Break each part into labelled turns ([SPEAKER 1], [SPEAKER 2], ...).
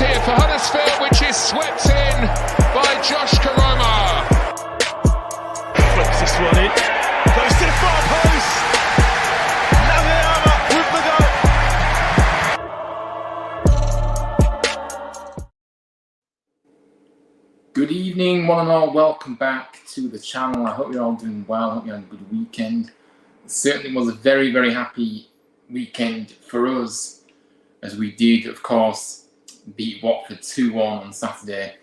[SPEAKER 1] here for Huddersfield, which is swept in by Josh Karoma.
[SPEAKER 2] Flips this one in, goes to the far post. Naviyama with the goal.
[SPEAKER 3] Good evening, one and all. Welcome back to the channel. I hope you're all doing well. I hope you had a good weekend. It certainly was a very, very happy weekend for us, as we did, of course, beat Watford 2-1 on Saturday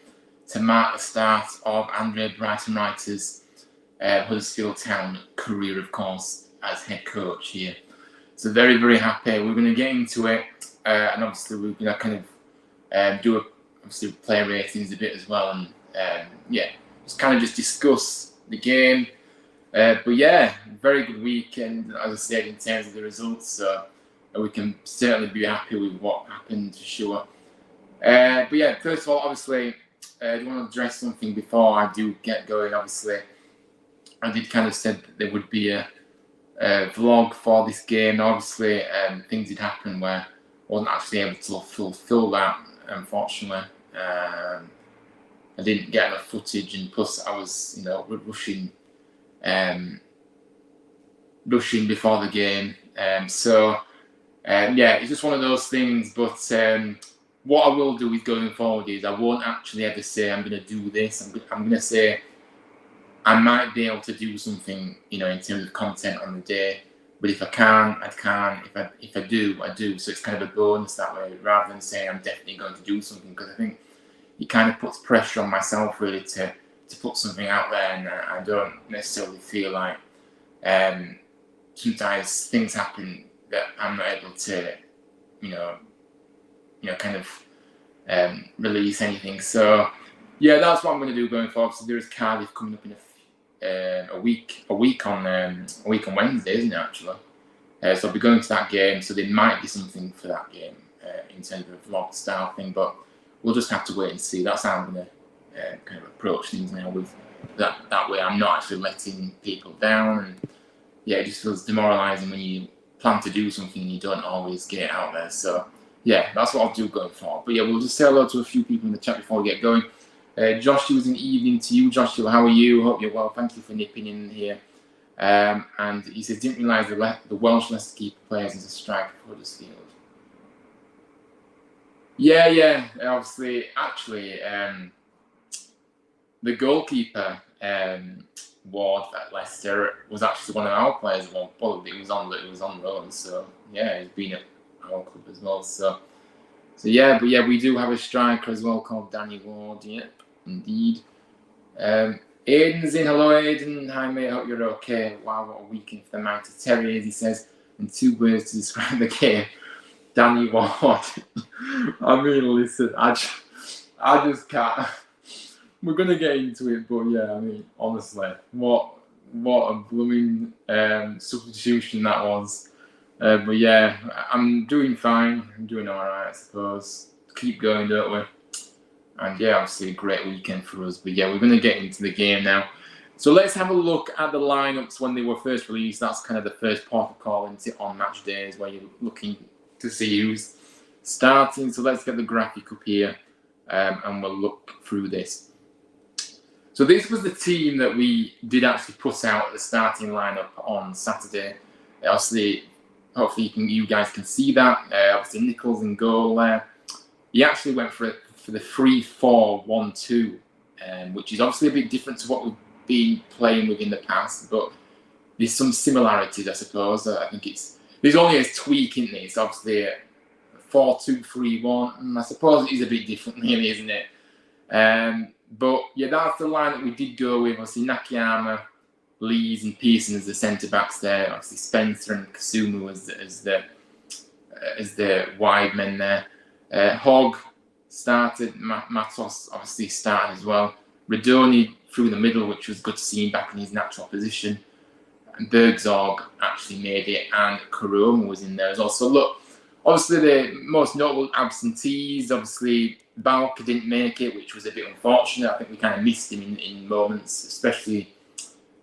[SPEAKER 3] to mark the start of Andre Breitenreiters' Huddersfield Town career, of course, as head coach here. So very, very happy. We're going to get into it, and obviously we're going to kind of do player ratings a bit as well, and just kind of discuss the game. But yeah, very good weekend, as I said, in terms of the results. So we can certainly be happy with what happened, for sure. But yeah, first of all, obviously, I do want to address something before I do get going. Obviously, I did kind of said that there would be a vlog for this game. Obviously, things did happen where I wasn't actually able to fulfill that, unfortunately. I didn't get enough footage, and plus I was, rushing before the game. It's just one of those things. But what I will do is, going forward, is I won't actually ever say I'm going to do this. I'm going to say I might be able to do something, in terms of content on the day. But if I can't, I can't. If I do, I do. So it's kind of a bonus that way, rather than saying I'm definitely going to do something, because I think it kind of puts pressure on myself, really, to put something out there, and I don't necessarily feel like sometimes things happen that I'm not able to, release anything. So yeah, that's what I'm going to do going forward. So there is Cardiff coming up in a week on Wednesday, isn't it, actually? So I'll be going to that game. So there might be something for that game in terms of a vlog style thing, but we'll just have to wait and see. That's how I'm going to kind of approach things now. With that way, I'm not actually letting people down, and yeah, it just feels demoralising when you plan to do something and you don't always get it out there. So yeah, that's what I'll do going forward. But yeah, we'll just say hello to a few people in the chat before we get going. Joshua, an evening to you. Joshua, how are you? Hope you're well. Thank you for nipping in here. And he says, didn't realise the Welsh Leicester keeper players as a striker for Huddersfield. Yeah. Obviously, actually, the goalkeeper, Ward at Leicester, was actually one of our players. Well, probably it was on loan. So yeah, he's been at our club as well. So yeah, but yeah, we do have a striker as well called Danny Ward. Yep, indeed. Aiden's in. Hello, Aiden. Hi, mate. Hope you're okay. Wow, what a weekend for the Mighty Terriers. He says, in 2 words to describe the game, Danny Ward. I mean, listen, I just can't. We're going to get into it, but yeah, I mean, honestly, what a blooming substitution that was. But yeah, I'm doing fine. I'm doing all right, I suppose. Keep going, don't we? And yeah, obviously a great weekend for us. But yeah, we're going to get into the game now. So let's have a look at the lineups when they were first released. That's kind of the first port of call into on match days, where you're looking to see who's starting. So let's get the graphic up here, and we'll look through this. So this was the team that we did actually put out at the starting lineup on Saturday. Obviously, hopefully you guys can see that. Obviously, Nichols in goal there. He actually went for the 3-4-1-2, which is obviously a bit different to what we've been playing with in the past, but there's some similarities, I suppose. I think there's only a tweak in this. Obviously, a 4-2-3-1, and I suppose it is a bit different, really, isn't it? But yeah, that's the line that we did go with. Obviously, Nakayama, Lees, and Pearson as the centre backs there. Obviously, Spencer and Kasumu as the wide men there. Hogg started. Matos obviously started as well. Radoni through the middle, which was good to see him back in his natural position. And Bergzorg actually made it, and Karoma was in there as well. So look, obviously the most notable absentees, obviously Balka didn't make it, which was a bit unfortunate. I think we kind of missed him in moments, especially.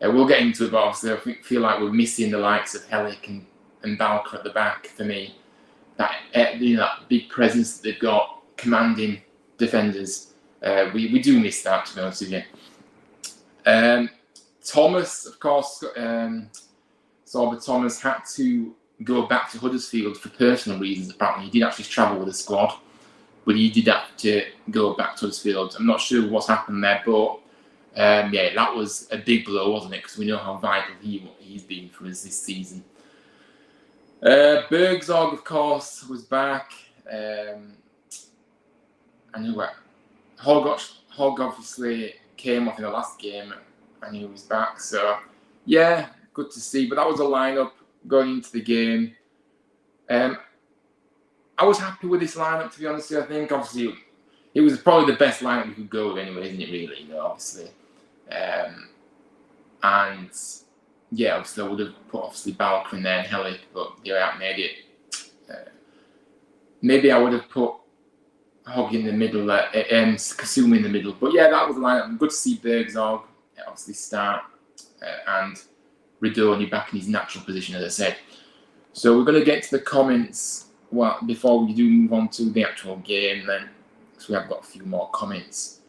[SPEAKER 3] We'll get into it, but obviously I feel like we're missing the likes of Helik and Balka at the back for me. That that big presence that they've got, commanding defenders. We do miss that, to be honest with you. Thomas, of course, Sorba Thomas had to go back to Huddersfield for personal reasons. Apparently, he did actually travel with the squad, but he did have to go back to Huddersfield. I'm not sure what's happened there, but yeah, that was a big blow, wasn't it? Because we know how vital he's been for us this season. Bergzorg, of course, was back. And who were? Hogg obviously came off in the last game, and he was back. So yeah, good to see. But that was a lineup going into the game. I was happy with this lineup, to be honest with you. I think obviously it was probably the best lineup we could go with anyway, isn't it? Really, you know, obviously. And yeah, obviously I would have put Balker in there and Hellick, but yeah, I made it. Maybe I would have put Hogg in the middle, Kasumi in the middle. But yeah, that was the lineup. Good to see Bergzorg obviously start and Redoni back in his natural position, as I said. So we're going to get to the comments before we do move on to the actual game then. So we have got a few more comments.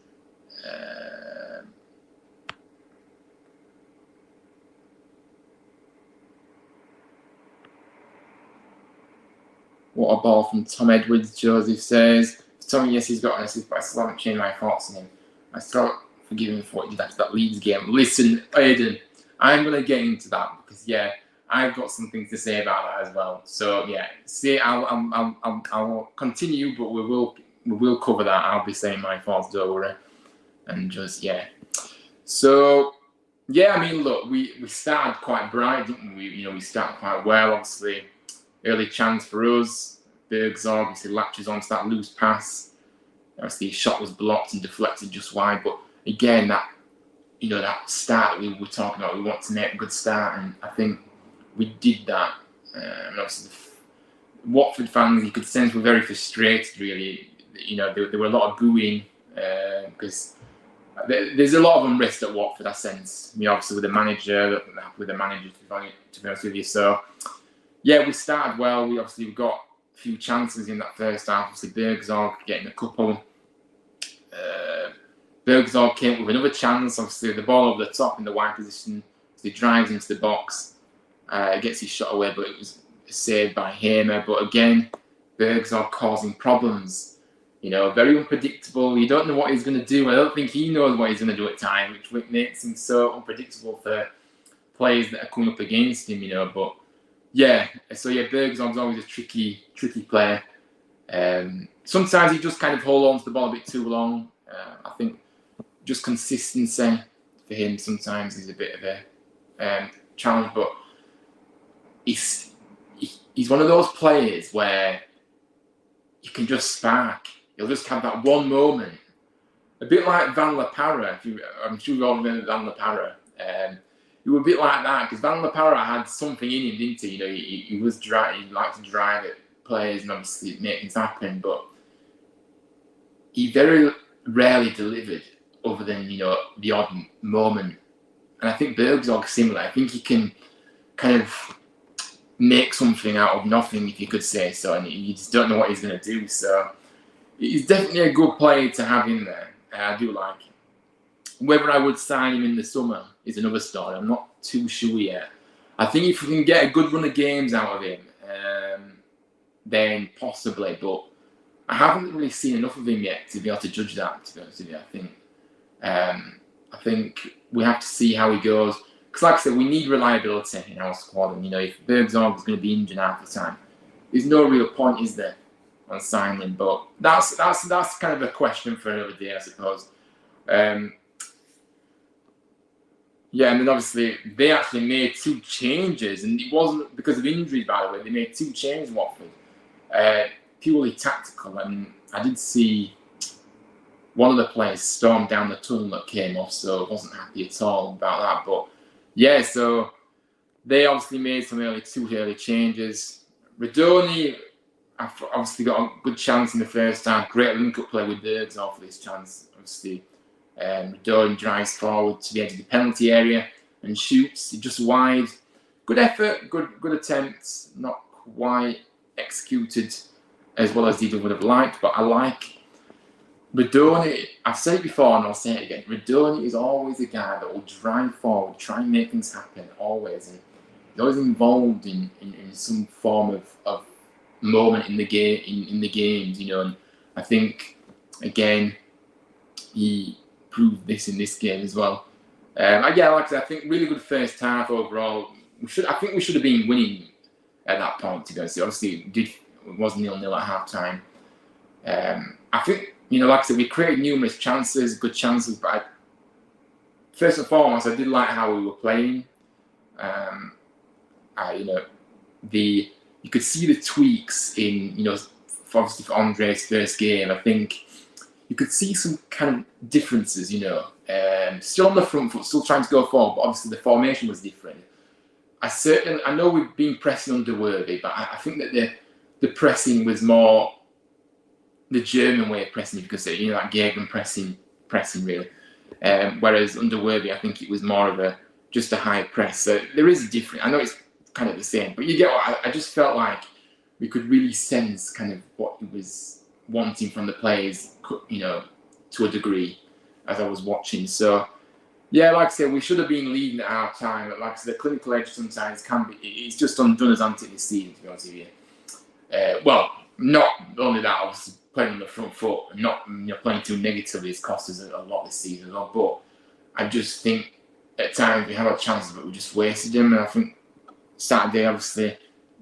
[SPEAKER 3] What a ball from Tom Edwards, Joseph says. Tommy, yes, he's got an assist, but I still haven't changed my thoughts on him. I still forgive him for what he did after that Leeds game. Listen, Aidan, I'm going to get into that because, yeah, I've got something to say about that as well. So, yeah, I'll continue, but we will cover that. I'll be saying my thoughts, don't worry. And just, yeah. So, yeah, I mean, look, we started quite bright, didn't we? You know, we started quite well, obviously. Early chance for us. Bergzorg obviously latches onto that loose pass. Obviously, his shot was blocked and deflected just wide. But again, that start that we were talking about, we want to make a good start, and I think we did that. And obviously, the Watford fans, you could sense, were very frustrated. Really, you know, there were a lot of booing because there's a lot of unrest at Watford. I sense, you know, obviously with the manager, to be honest with you. So. Yeah, we started well. We got a few chances in that first half. Obviously, Bergzorg getting a couple. Bergzorg came up with another chance. Obviously, the ball over the top in the wide position. He drives into the box. Gets his shot away, but it was saved by Hamer. But again, Bergzorg causing problems. You know, very unpredictable. You don't know what he's going to do. I don't think he knows what he's going to do at times, which makes him so unpredictable for players that are coming up against him, you know. But yeah, so yeah, Bergzorg's always a tricky player. Sometimes he just kind of hold on to the ball a bit too long. I think just consistency for him sometimes is a bit of a challenge, but he's one of those players where you can just spark. He'll just have that one moment, a bit like Van La Parra. I'm sure you all remember Van La Parra. He was a bit like that because Van La Parra had something in him, didn't he? You know, he liked to drive at players and obviously make things happen, but he very rarely delivered other than, you know, the odd moment. And I think Bergzorg's similar. I think he can kind of make something out of nothing, if you could say so, and you just don't know what he's going to do. So he's definitely a good player to have in there. I do like him. Whether I would sign him in the summer is another story. I'm not too sure yet. I think if we can get a good run of games out of him, then possibly. But I haven't really seen enough of him yet to be able to judge that, to be honest with you. I think we have to see how he goes. Because like I said, we need reliability in our squad. And, you know, if Bergzorg is going to be injured half the time, there's no real point, is there, on signing him? But that's kind of a question for another day, I suppose. Yeah, and then obviously they actually made 2 changes, and it wasn't because of injuries, by the way. They made 2 changes, Watford, purely tactical. And I did see one of the players storm down the tunnel that came off, so I wasn't happy at all about that. But yeah, so they obviously made 2 early changes. Redoni obviously got a good chance in the first half. Great link-up play with Bergzorg for this chance, obviously. Redoni drives forward to the edge of the penalty area and shoots just wide. Good effort, good attempts, not quite executed as well as he would have liked, but I like Radoni, I've said it before and I'll say it again. Radoni is always a guy that will drive forward, try and make things happen, always. And he's always involved in some form of moment in the game, in the games, you know. And I think, again, he proved this in this game as well. Yeah, like I said, I think really good first half overall. I think we should have been winning at that point, to be honest. Obviously, it was 0-0 at half time. I think, you know, like I said, we created numerous chances, good chances, but first and foremost, I did like how we were playing. You know, you could see the tweaks in, you know, obviously for Andre's first game. I think you could see some kind of differences, you know. Still on the front foot, still trying to go forward, but obviously the formation was different. I know we've been pressing under Worthy, but I think that the pressing was more the German way of pressing, if you could say, you know, like Gegen pressing really. Whereas under Worthy, I think it was more of just a high press. So there is a difference. I know it's kind of the same, but you get what I just felt like we could really sense kind of what he was wanting from the players, you know, to a degree as I was watching. So yeah, like I said, we should have been leading at half time. But like I said, the clinical edge sometimes can be. It's just undone as anti this season, to be honest with you. Well, not only that, obviously playing on the front foot, and not, you know, playing too negatively has cost us a lot this season. But I just think at times we had our chances, but we just wasted them. And I think Saturday, obviously,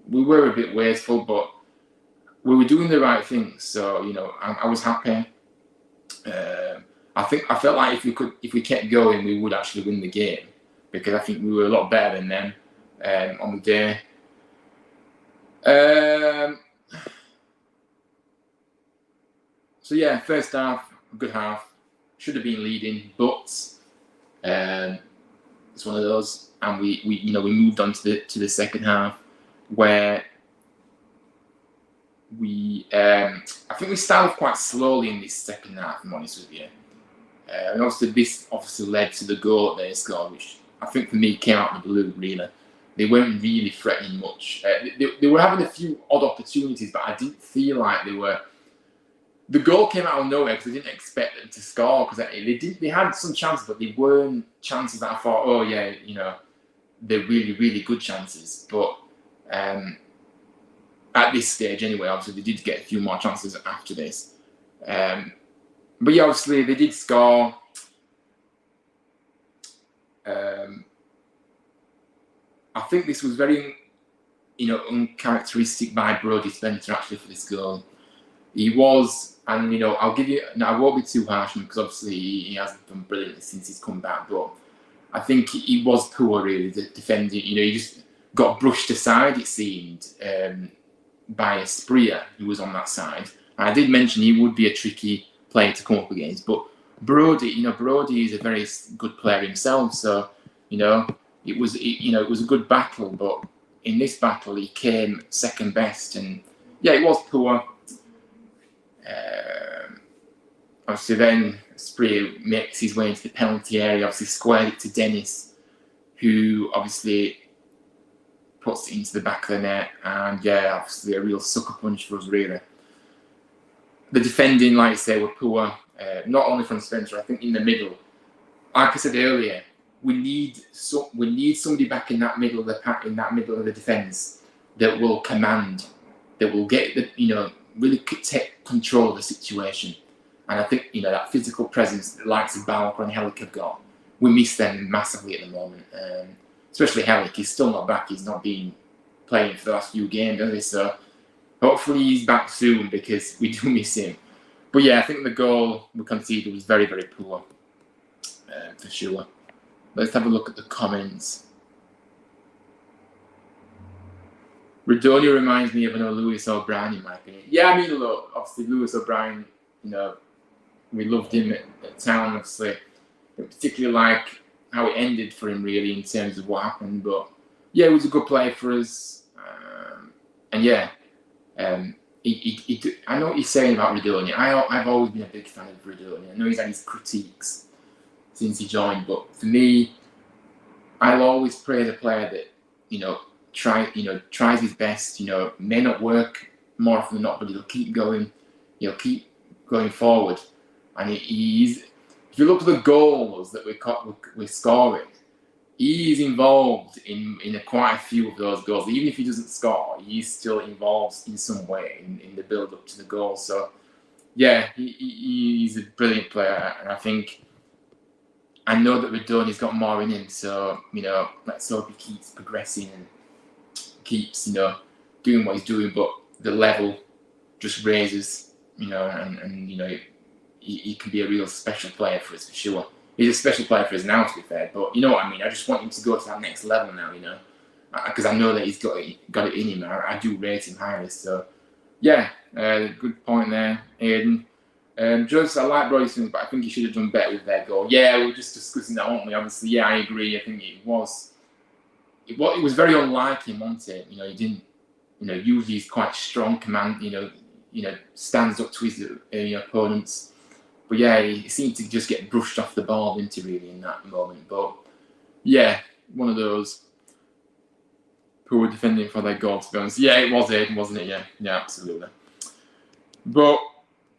[SPEAKER 3] we were a bit wasteful, but we were doing the right things. So, you know, I was happy. I felt like if we kept going, we would actually win the game, because I think we were a lot better than them on the day. So yeah, first half, good half. Should have been leading, but it's one of those. And we moved on to the second half, where I think we started quite slowly in this second half, if I'm honest with you. And obviously this led to the goal that they scored, which I think for me came out of the blue, really. They weren't really threatening much. They were having a few odd opportunities, but I didn't feel like they were. The goal came out of nowhere because I didn't expect them to score, because they had some chances, but they weren't chances that I thought, oh yeah, you know, they're really, really good chances. But at this stage anyway, obviously they did get a few more chances after this. But yeah, obviously they did score. I think this was very, you know, uncharacteristic by Brodie Spencer actually for this goal. He was, and you know, I won't be too harsh on him, because obviously he hasn't done brilliantly since he's come back, but I think he was poor really, the defending. You know, he just got brushed aside, it seemed, by a Spria who was on that side. And I did mention he would be a tricky player to come up against, but Brodie is a very good player himself, so you know, it was a good battle, but in this battle he came second best, and yeah, it was poor. Obviously then Spria makes his way into the penalty area, obviously squared it to Dennis, who obviously puts it into the back of the net, and yeah, obviously a real sucker punch for us really. The defending, like I say, were poor, not only from Spencer. I think in the middle, like I said earlier, we need somebody back in that middle of the pack, in that middle of the defence, that will command, that will get the, you know, really take control of the situation. And I think, you know, that physical presence that the likes of Balker and Hellick have got, we miss them massively at the moment. Especially Hellick, he's still not back. He's not been playing for the last few games, has he? So hopefully he's back soon, because we do miss him. But yeah, I think the goal we conceded was very, very poor, for sure. Let's have a look at the comments. Radoni reminds me of an Lewis O'Brien, in my opinion. Yeah, I mean, look, obviously Lewis O'Brien, you know, we loved him at Town, obviously. But particularly like how it ended for him, really, in terms of what happened. But yeah, he was a good player for us. And yeah, I know what you're saying about Radoni. I've always been a big fan of Radoni. I know he's had his critiques since he joined, but for me, I'll always praise a player that, you know, tries his best. You know, may not work more often than not, but he'll keep going. He'll keep going forward. And he's, if you look at the goals that we're scoring, he's involved in quite a few of those goals. Even if he doesn't score, he's still involved in some way in the build-up to the goal. So, yeah, he's a brilliant player. And I know that Radoni's got more in him. So, let's hope he keeps progressing and keeps, doing what he's doing. But the level just raises, and he can be a real special player for us for sure. He's a special player for us now, to be fair. But you know what I mean? I just want him to go to that next level now, because I know that he's got it in him. I do rate him highly. So, yeah, good point there, Aidan. Just, I like Royston, but I think he should have done better with their goal. Yeah, we were just discussing that, weren't we? Obviously, yeah, I agree. I think it was very unlike him, wasn't it? He didn't, usually he's quite strong command, stands up to his opponents. But yeah, he seemed to just get brushed off the ball, didn't he, really, in that moment. But yeah, one of those who were defending for their goal, to be honest. Yeah, it was Aiden, wasn't it? Yeah, absolutely.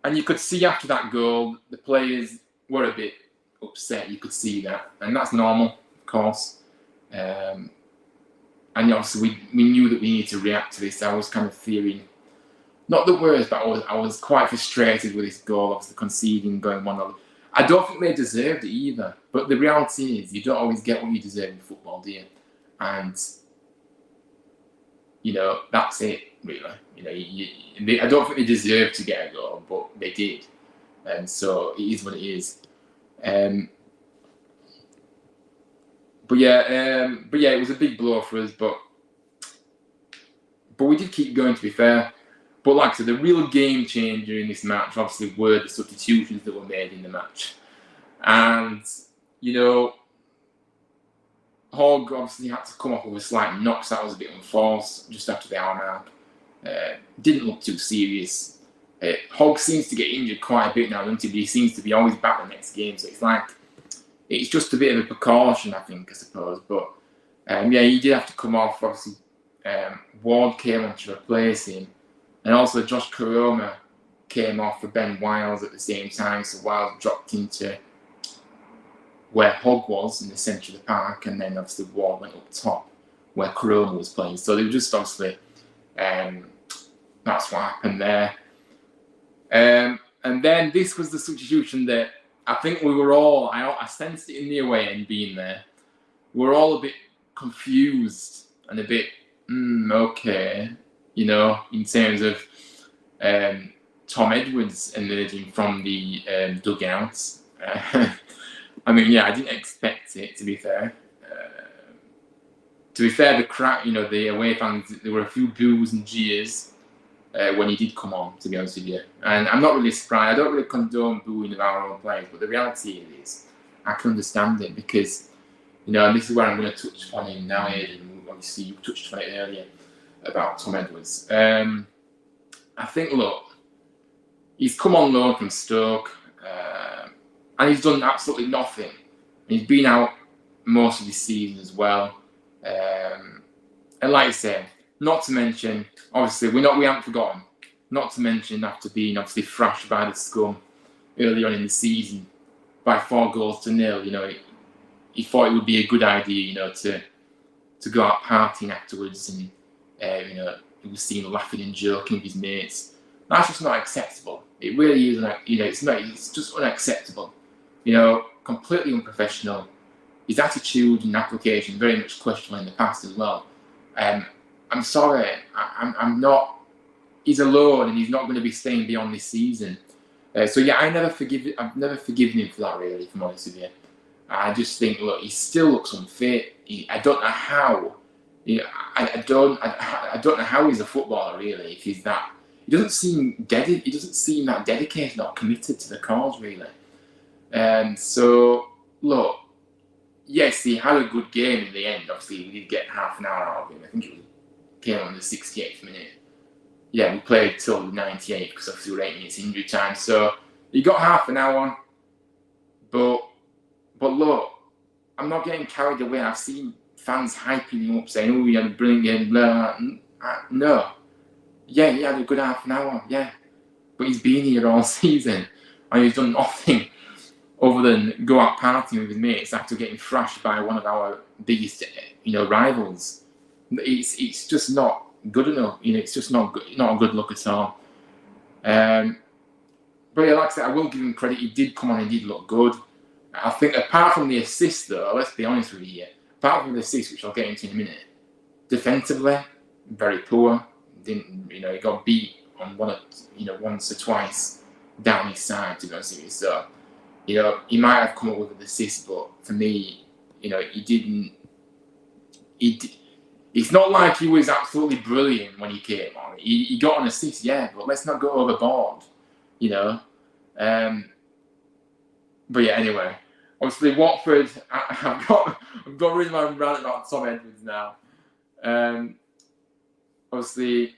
[SPEAKER 3] And you could see after that goal, the players were a bit upset. You could see that. And that's normal, of course. And obviously, we knew that we needed to react to this. I was kind of fearing, not the worst, but I was quite frustrated with this goal, obviously conceding, going 1-0. I don't think they deserved it either. But the reality is, you don't always get what you deserve in football, do you? And, that's it, really. I don't think they deserved to get a goal, but they did. And so it is what it is. But yeah, it was a big blow for us. But we did keep going, to be fair. But like I said, the real game changer in this match, obviously, were the substitutions that were made in the match. And, Hogg obviously had to come off with a slight knock, so that was a bit unforced just after the hour mark. Didn't look too serious. Hogg seems to get injured quite a bit now, doesn't he? But he seems to be always back the next game, so it's just a bit of a precaution, I think, I suppose. But yeah, he did have to come off. Obviously, Ward came on to replace him, and also Josh Karoma came off for Ben Wiles at the same time. So Wiles dropped into where Hogg was in the centre of the park, and then obviously Ward went up top where Karoma was playing. So they were just obviously, that's what happened there. And then this was the substitution that I think we were all, I sensed it in the away end being there. We were all a bit confused and a bit, okay, in terms of Tom Edwards emerging from the dugouts. I mean, yeah, I didn't expect it, to be fair. The crowd, the away fans, there were a few boos and jeers when he did come on, to be honest with you. And I'm not really surprised. I don't really condone booing of our own players, but the reality is, I can understand it because, and this is where I'm going to touch upon him now, Aidan. Obviously, you touched on it earlier about Tom Edwards. I think, look, he's come on loan from Stoke, and he's done absolutely nothing. He's been out most of the season as well. And like I said, not to mention, obviously, we haven't forgotten. Not to mention after being obviously thrashed by the scum early on in the season by 4-0, he thought it would be a good idea, to go out partying afterwards, and he was seen laughing and joking with his mates. That's just not acceptable. It really is. It's just unacceptable. Completely unprofessional. His attitude and application very much questionable in the past as well. I'm sorry, I'm not. He's alone, and he's not going to be staying beyond this season. So yeah, I've never forgiven him for that. Really, if I'm honest with you, I just think, look, he still looks unfit. I don't know how. I don't know how he's a footballer really. If he's that, he doesn't seem that dedicated or committed to the cause really. So look, yes, he had a good game in the end. Obviously, we did get half an hour out of him. I think it came on the 68th minute. Yeah, we played till the 98th because obviously we were 8 minutes injury time. So he got half an hour. But look, I'm not getting carried away. I've seen fans hyping him up, saying, "Oh, he had a brilliant game." Blah, blah. No. Yeah, he had a good half an hour. Yeah, but he's been here all season. and he's done nothing other than go out partying with his mates after getting thrashed by one of our biggest, rivals. It's just not good enough. It's just not a good look at all. But yeah, like I said, I will give him credit. He did come on and he did look good. I think apart from the assist, though, let's be honest with you here, apart from the assist, which I'll get into in a minute, defensively, very poor. Didn't he got beat on once or twice down his side, to be honest with you. So, he might have come up with an assist, but for me, he didn't. It's not like he was absolutely brilliant when he came on. He got an assist, yeah, but let's not go overboard, But yeah, anyway, obviously Watford. I've got rid of my rant about Tom Edwards now. Obviously,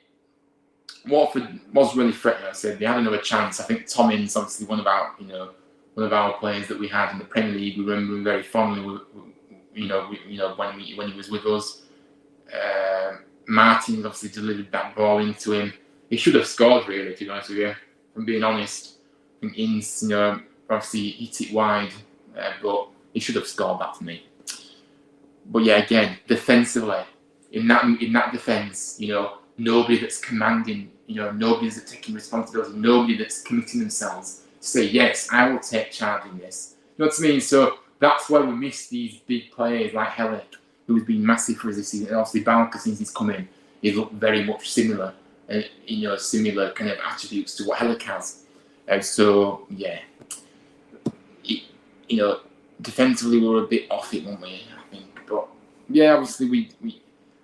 [SPEAKER 3] Watford was really threatening. I said they had another chance. I think Tom Ince, obviously one of our players that we had in the Premier League. We remember him very fondly. When he was with us. Martins obviously delivered that ball into him. He should have scored, really, to be honest with you. From being honest, I think Ince, obviously hit it wide, but he should have scored that for me. But yeah, again, defensively, in that defence, nobody that's commanding, nobody that's taking responsibility, nobody that's committing themselves to say, yes, I will take charge in this. You know what I mean? So that's why we miss these big players like Hellick, who's been massive for us this season. And obviously, Balker, since he's come in, he's looked very much similar, similar kind of attributes to what Hellick has. So yeah, defensively we were a bit off it, weren't we? I think, but yeah, obviously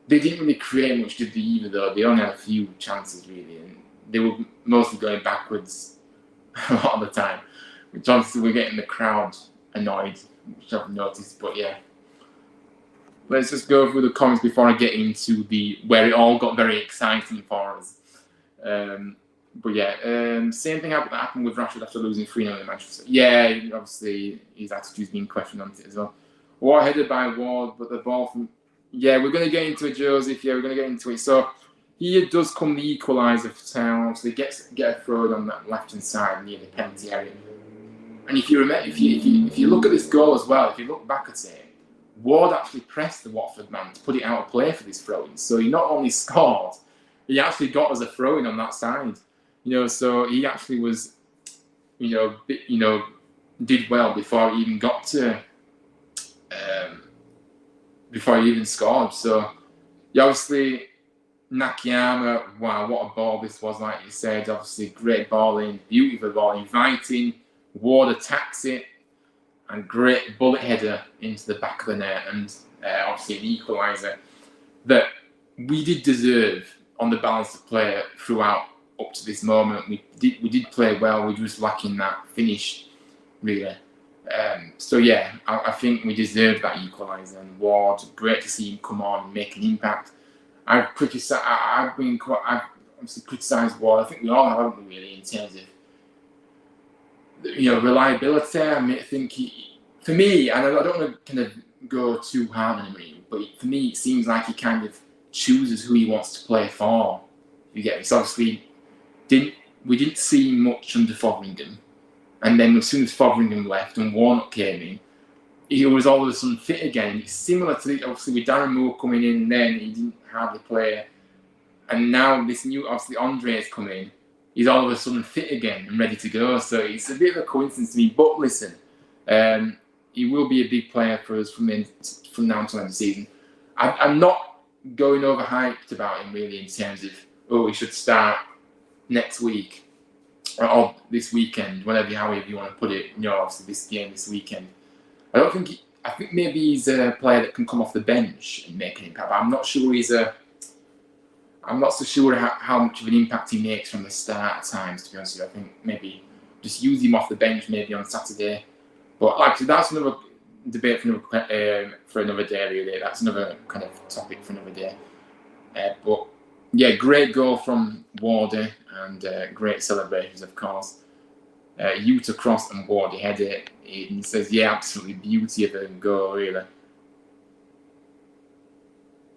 [SPEAKER 3] they didn't really create much, did they either? Though they only had a few chances really, and they were mostly going backwards a lot of the time, which obviously we're getting the crowd annoyed, which I've noticed. But yeah. Let's just go through the comments before I get into where it all got very exciting for us. But yeah, same thing happened with Rashford after losing 3-0 in Manchester. Yeah, obviously his attitude's been questioned on it as well. What headed by Ward, but the ball from... Yeah, we're going to get into it, Joseph. Yeah, we're going to get into it. So here does come the equaliser for Town. Obviously, get a throw on that left-hand side near the penalty area. And if you remember, if you look at this goal as well, if you look back at it, Ward actually pressed the Watford man to put it out of play for this throw-in. So he not only scored, he actually got us a throw-in on that side. So he actually was, did well before he even got to, before he even scored. So, yeah, obviously, Nakayama, wow, what a ball this was, like you said. Obviously, great ball in, beautiful ball, inviting. Ward attacks it. And great bullet header into the back of the net, and obviously an equaliser that we did deserve on the balance of play throughout up to this moment. We did play well. We were just lacking that finish, really. So yeah, I think we deserved that equaliser. And Ward, great to see him come on and make an impact. I've obviously criticised Ward. I think we all have, haven't we, really, in terms of reliability. I think for me, and I don't want to kind of go too hard on him, but for me, it seems like he kind of chooses who he wants to play for. You get me? So obviously, we didn't see much under Fotheringham, and then as soon as Fotheringham left and Warnock came in, he was all of a sudden fit again. It's similar to obviously with Darren Moore coming in, then he didn't hardly play, and now this new obviously Andre's come in. He's all of a sudden fit again and ready to go. So it's a bit of a coincidence to me. But listen, he will be a big player for us from now until the end of the season. I'm not going overhyped about him really in terms of, he should start next week or this weekend, however you want to put it. Obviously this game, this weekend. I think maybe he's a player that can come off the bench and make an impact. But I'm not sure I'm not so sure how much of an impact he makes from the start at times, to be honest with you. I think maybe just use him off the bench maybe on Saturday. But like I said, that's another debate for another day, really. That's another kind of topic for another day. But yeah, great goal from Wardy and great celebrations, of course. Utah crossed and Wardy headed it. He says, yeah, absolutely beauty of a goal, really.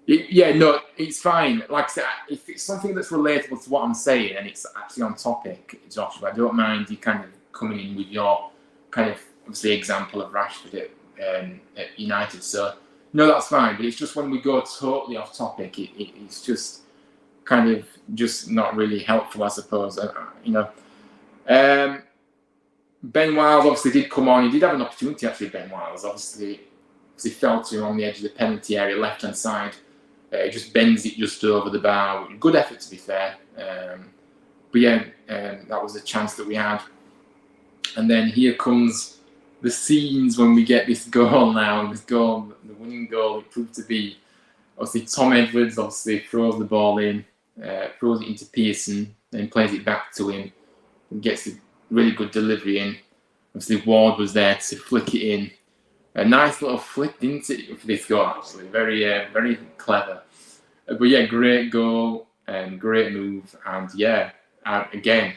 [SPEAKER 3] It's fine. Like I said, if it's something that's relatable to what I'm saying and it's actually on topic, Joshua, I don't mind you kind of coming in with your kind of obviously example of Rashford at United. So no, that's fine. But it's just when we go totally off topic, it's just kind of just not really helpful, I suppose. Ben Wiles obviously did come on. He did have an opportunity, actually, Ben Wiles. Obviously, he fell to him on the edge of the penalty area, left-hand side. He just bends it just over the bar. Good effort, to be fair. But yeah, that was a chance that we had. And then here comes the scenes when we get this goal now. This goal, the winning goal, it proved to be, obviously, Tom Edwards obviously throws the ball in, throws it into Pearson, then plays it back to him, and gets a really good delivery in. Obviously, Ward was there to flick it in. A nice little flick, didn't it, for this goal, actually. Very, very clever. But yeah, great goal and great move. And yeah, again,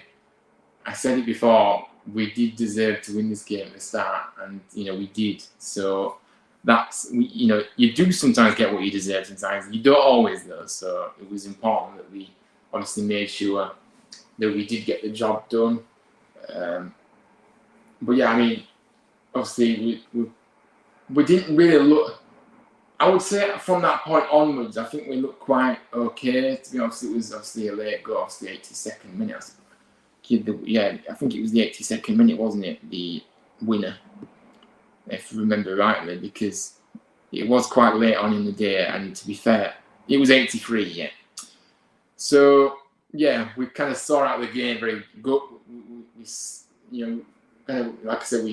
[SPEAKER 3] I said it before, we did deserve to win this game at the start, and we did. So that's you do sometimes get what you deserve. Sometimes you don't always, though. So it was important that we obviously made sure that we did get the job done. But yeah, I mean, obviously we didn't really look. I would say from that point onwards, I think we looked quite okay. To be honest, it was obviously a late goal, the 82nd minute. Yeah, I think it was the 82nd minute, wasn't it? The winner, if you remember rightly, because it was quite late on in the day. And to be fair, it was 83. Yeah. So yeah, we kind of saw out the game very good. Like I said,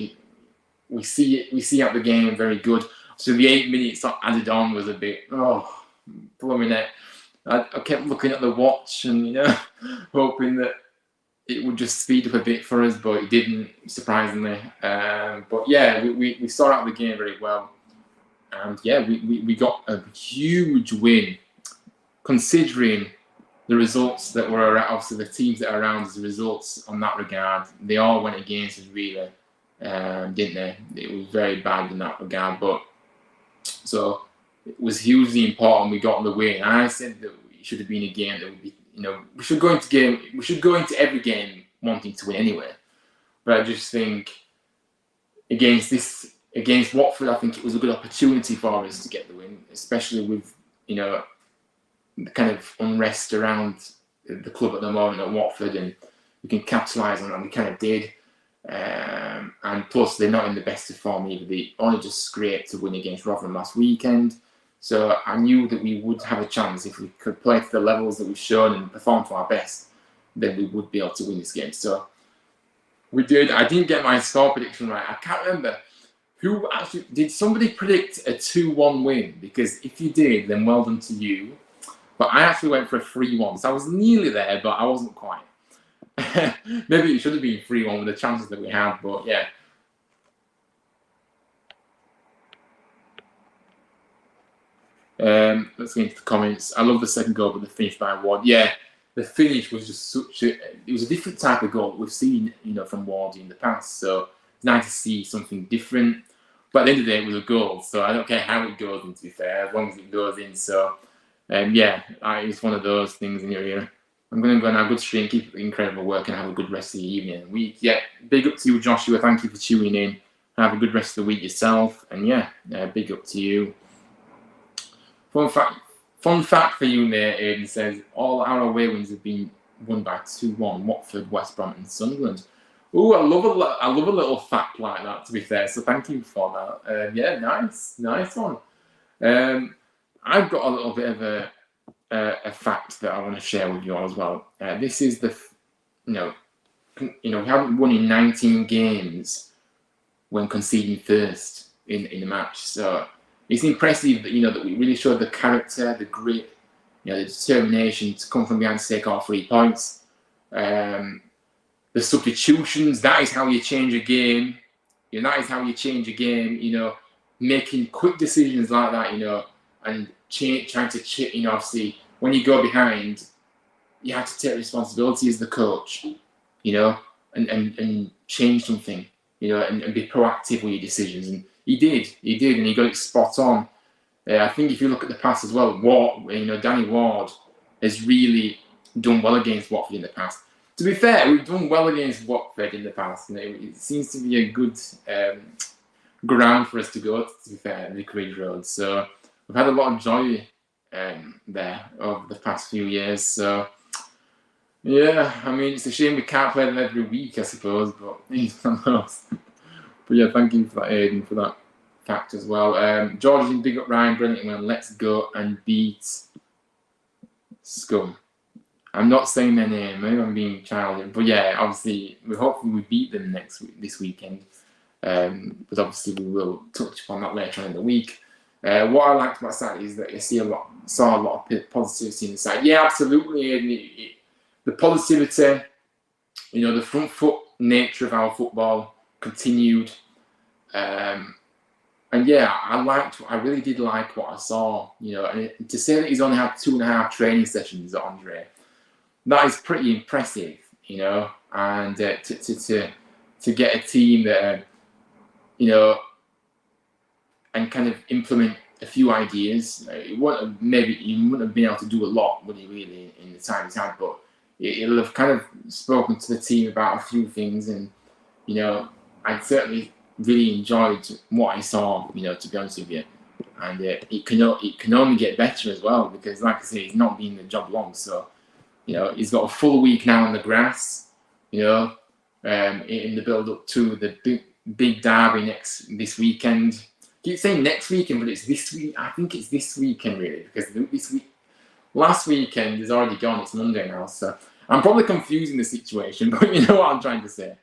[SPEAKER 3] we see out the game very good. So the 8 minutes added on was a bit blooming it. I kept looking at the watch and hoping that it would just speed up a bit for us, but it didn't, surprisingly. But yeah, we saw out the game very well, and yeah, we got a huge win, considering the results that were around. Obviously, the teams that are around us, the results on that regard, they all went against us, really, didn't they? It was very bad in that regard, but so it was hugely important we got the win. And I said that it should have been a game that would be, we should go into every game wanting to win anyway. But I just think against Watford, I think it was a good opportunity for us to get the win, especially with the kind of unrest around the club at the moment at Watford, and we can capitalise on it, and we kind of did. And plus, they're not in the best of form either. They only just scraped to win against Rotherham last weekend. So I knew that we would have a chance if we could play to the levels that we've shown and perform to our best, then we would be able to win this game. So we did. I didn't get my score prediction right. I can't remember. Who actually did somebody predict a 2-1 win? Because if you did, then well done to you. But I actually went for a 3-1. So I was nearly there, but I wasn't quite. Maybe it should have been 3-1 with the chances that we had, but yeah. Let's get into the comments. I love the second goal, but the finish by Ward. Yeah, the finish was just it was a different type of goal that we've seen, from Ward in the past. So it's nice to see something different. But at the end of the day, it was a goal, so I don't care how it goes in, to be fair, as long as it goes in. So, yeah, it's one of those things in your ear. I'm going to go on a good stream, keep incredible work, and have a good rest of the evening and week. Yeah, big up to you, Joshua. Thank you for tuning in. Have a good rest of the week yourself. And yeah, big up to you. Fun fact for you, mate, Aiden says, all our away wins have been won by 2-1, Watford, West Brom and Sunderland. Ooh, I love a little fact like that, to be fair, so thank you for that. Yeah, nice one. I've got a little bit of a fact that I want to share with you all as well. This is we haven't won in 19 games when conceding first in a match, so it's impressive that that we really showed the character, the grit, the determination to come from behind to take all 3 points. The substitutions, that is how you change a game. That is how you change a game. Making quick decisions like that. And trying to obviously when you go behind, you have to take responsibility as the coach. And change something. And be proactive with your decisions. And he did, and he got it spot on. I think if you look at the past as well, Danny Ward has really done well against Watford in the past. To be fair, we've done well against Watford in the past. It seems to be a good ground for us to go to be fair, Vicarage Road. So we've had a lot of joy there over the past few years. So yeah, I mean, it's a shame we can't play them every week, I suppose, but it's one of those. But yeah, thank you for that, Aidan, for that fact as well. George in big up Ryan, brilliant man. Let's go and beat Scum. I'm not saying their name, maybe I'm being childish, but yeah, obviously, hopefully we beat them this weekend. But obviously we will touch upon that later on in the week. What I liked about Saturday is that you saw a lot of positivity in the side. Yeah, absolutely, Aidan. The positivity, the front foot nature of our football continued. And yeah, I really did like what I saw, and to say that he's only had 2.5 training sessions, Andre, that is pretty impressive, and to get a team that, and kind of implement a few ideas. He wouldn't have been able to do a lot, would he, really, in the time he's had, but he'll have kind of spoken to the team about a few things, and I certainly really enjoyed what I saw, to be honest with you, and it can only get better as well, because like I say, he's not been in the job long, so he's got a full week now on the grass, in the build up to the big derby this weekend. I keep saying next weekend, but it's this week. I think it's this weekend really, because last weekend is already gone. It's Monday now, so I'm probably confusing the situation, but you know what I'm trying to say.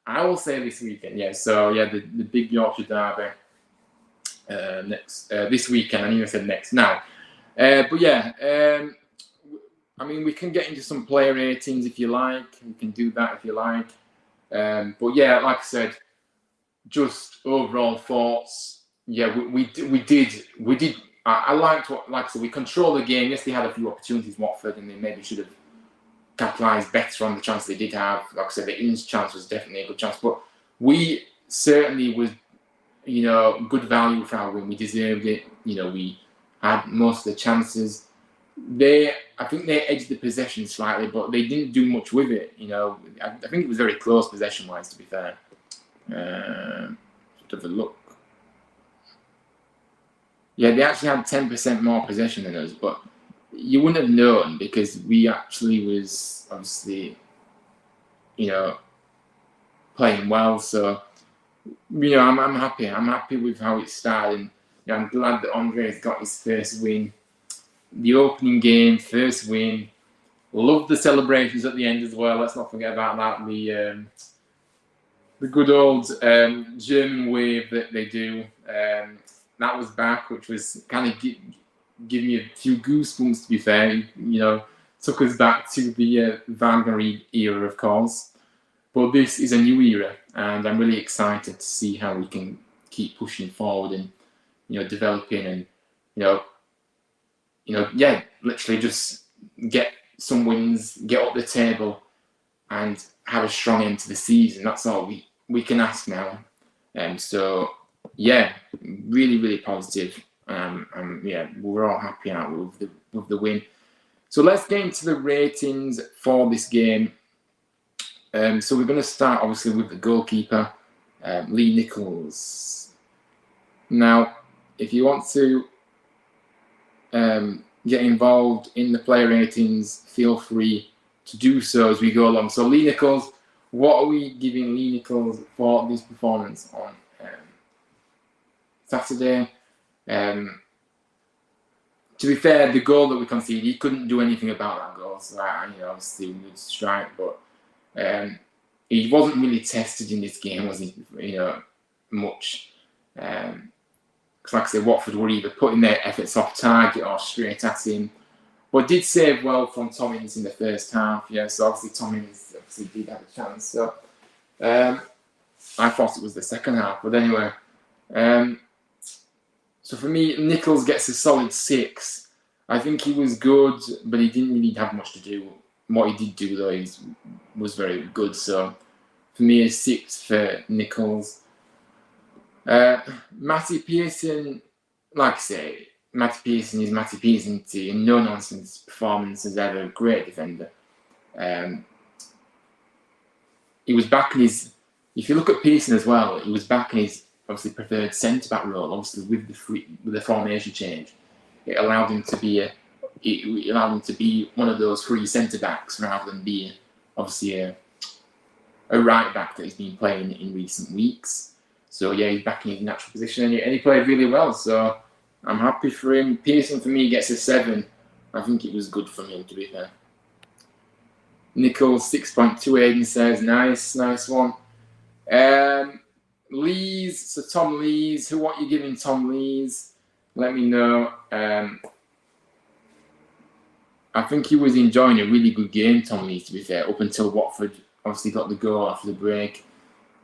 [SPEAKER 3] I will say this weekend, yeah. So yeah, the big Yorkshire derby this weekend. I knew I said next now, but yeah. I mean, we can get into some player ratings if you like. We can do that if you like. But yeah, like I said, just overall thoughts. Yeah, we did. I liked what, like I said, we controlled the game. Yes, they had a few opportunities, Watford, and they maybe should have capitalised better on the chance they did have. Like I said, the Inns chance was definitely a good chance, but we certainly was, good value for our win. We deserved it. We had most of the chances. I think they edged the possession slightly, but they didn't do much with it. I think it was very close possession-wise, to be fair. Just have a look. Yeah, they actually had 10% more possession than us, but you wouldn't have known because we actually was obviously, playing well. So, I'm happy. I'm happy with how it started. And, I'm glad that Andre's got his first win. The opening game, first win. Love the celebrations at the end as well. Let's not forget about that. The good old German wave that they do. That was back, which was kind of giving me a few goosebumps, to be fair. Took us back to the Wagner era, of course. But this is a new era, and I'm really excited to see how we can keep pushing forward and, developing and, literally just get some wins, get up the table, and have a strong end to the season. That's all we can ask now. So yeah, really, really positive. Yeah, we're all happy out with the win. So let's get into the ratings for this game. So we're going to start obviously with the goalkeeper, Lee Nichols. Now, if you want to get involved in the player ratings, feel free to do so as we go along. So Lee Nichols, what are we giving Lee Nichols for this performance on Saturday? To be fair, the goal that we conceded, he couldn't do anything about that goal. So obviously we would strike, but he wasn't really tested in this game, was he? Much. Because like I said, Watford were either putting their efforts off target or straight at him. But did save well from Tommins in the first half. Yeah, so obviously Tommins did have a chance. So I thought it was the second half. But anyway, so for me, Nichols gets a solid 6. I think he was good, but he didn't really have much to do. What he did do, though, was very good. So for me, a 6 for Nichols. Matty Pearson, like I say, Matty Pearson is Matty Pearson. No nonsense performance as ever. Great defender. he was backing his. If you look at Pearson as well, he was backing his obviously preferred centre back role. Obviously with the formation change, it allowed him to be one of those free centre backs rather than being obviously a right back that he's been playing in recent weeks. So yeah, he's back in his natural position, and he played really well. So I'm happy for him. Pearson for me gets a 7. I think it was good from him, to be fair. Nichols 6.2. Aiden says nice one. Lees, so Tom Lees. What are you giving Tom Lees? Let me know. I think he was enjoying a really good game, Tom Lees, to be fair, up until Watford obviously got the goal after the break.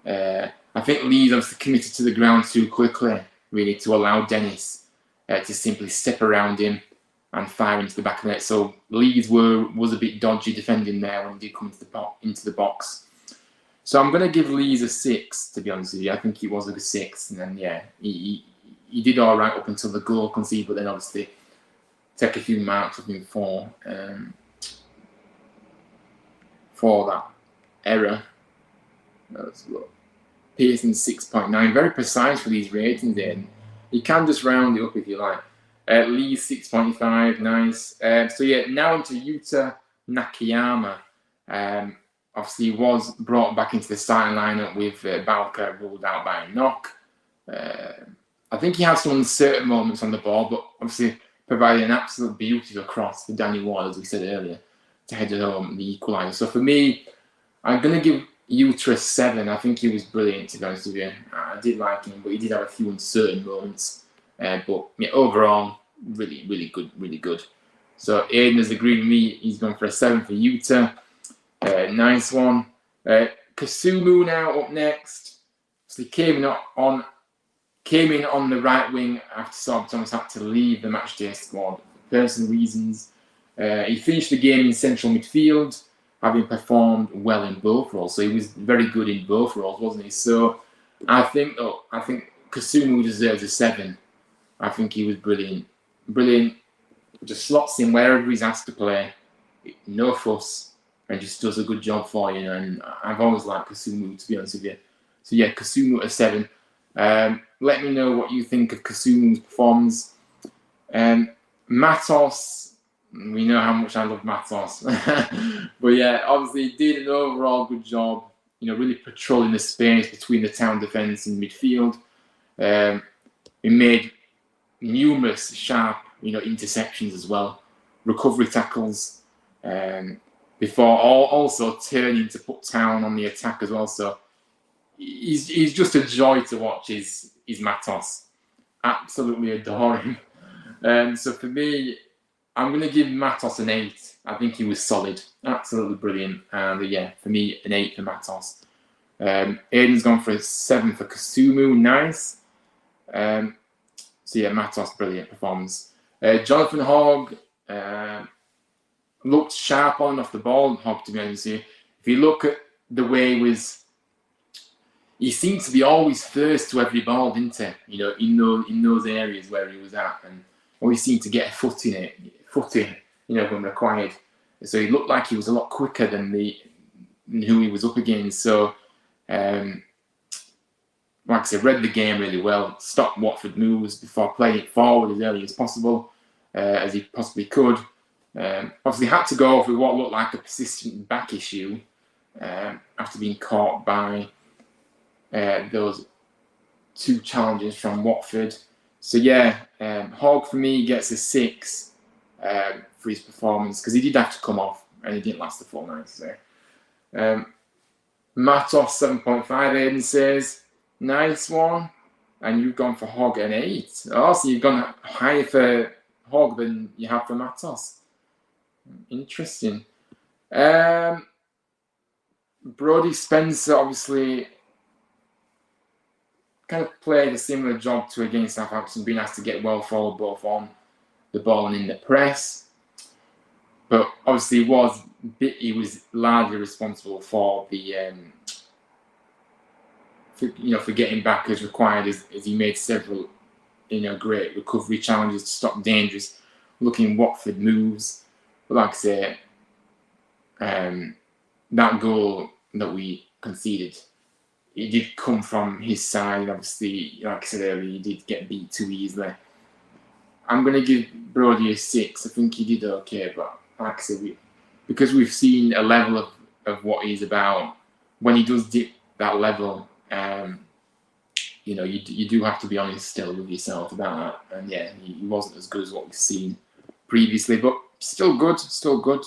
[SPEAKER 3] I think Lees obviously committed to the ground too quickly, really, to allow Dennis to simply step around him and fire into the back of the net. So Lees was a bit dodgy defending there when he did come into the box. So I'm going to give Lees a 6, to be honest with you. I think he was a 6. And then, yeah, he did all right up until the goal conceded, but then obviously take a few marks of him for that error. Let's look. Pearson 6.9. Very precise for these ratings then. You can just round it up if you like. Lees 6.5. Nice. So yeah, now into Yuta Nakayama. Obviously, he was brought back into the starting lineup with Balka ruled out by a knock. I think he had some uncertain moments on the ball, but obviously provided an absolute beauty across for Danny Ward, as we said earlier, to head home the equaliser. So for me, I'm going to give Yuta a 7. I think he was brilliant, to be honest with you. I did like him, but he did have a few uncertain moments. But yeah, overall, really, really good, really good. So Aiden has agreed with me. He's gone for a 7 for Yuta. Nice one. Kasumu now up next. So he came in on the right wing after Sorb Thomas had to leave the matchday squad for personal reasons. He finished the game in central midfield, having performed well in both roles. So he was very good in both roles, wasn't he? So I think Kasumu deserves a 7. I think he was brilliant. Brilliant. Just slots in wherever he's asked to play. No fuss. And just does a good job for you. And I've always liked Kasumu, to be honest with you. So yeah, Kasumu at a 7. Let me know what you think of Kasumu's performance. Matos, we know how much I love Matos. But yeah, obviously he did an overall good job, really patrolling the space between the town defence and midfield. He made numerous sharp, interceptions as well, recovery tackles, before also turning to put Town on the attack as well. So he's just a joy to watch. Is Matos. Absolutely adore him. So for me, I'm going to give Matos an 8. I think he was solid, absolutely brilliant. And yeah, for me, an 8 for Matos. Aiden's gone for a 7 for Kasumu. Nice. So yeah, Matos, brilliant performance. Jonathan Hogg looked sharp on and off the ball. Hogg, to be honest with you, if you look at the way he seemed to be always first to every ball, didn't he? In those areas where he was at, and always seemed to get a foot in, when required. So he looked like he was a lot quicker than who he was up against. So, like I said, read the game really well. Stopped Watford moves before playing it forward as early as possible, as he possibly could. Obviously had to go off with what looked like a persistent back issue after being caught by those 2 challenges from Watford. So yeah, Hogg for me gets a 6 for his performance, because he did have to come off and he didn't last the full night. So Matos 7.5. Aiden says nice one, and you've gone for Hogg an 8. Oh, so you've gone higher for Hogg than you have for Matos. Interesting. Brody Spencer obviously kind of played a similar job to against Southampton, being asked to get well forward both on the ball and in the press. But obviously he was largely responsible for the for getting back as required, as he made several great recovery challenges to stop dangerous looking Watford moves. But like I say, that goal that we conceded, it did come from his side. Obviously, like I said earlier, he did get beat too easily. I'm going to give Brody a 6. I think he did okay, but like I said, because we've seen a level of what he's about, when he does dip that level, you know, you do have to be honest still with yourself about that. And yeah, he wasn't as good as what we've seen previously, but still good, still good.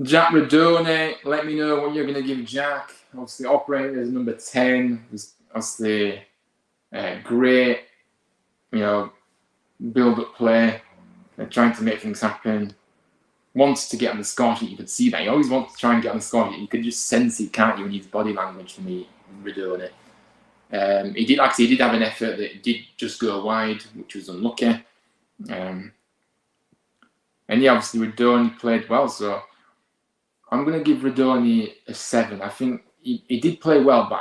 [SPEAKER 3] Jack Radone, let me know what you're going to give Jack. Obviously, Operators number 10 was obviously great, you know, build-up play, trying to make things happen. Wants to get on the score sheet, you could see that. He always wants to try and get on the score sheet. You could just sense it, can't you, in his body language for me, Radone. He did, like I said, he did have an effort that did just go wide, which was unlucky. And yeah, obviously Radone played well, so I'm going to give Radone a 7. I think he did play well, but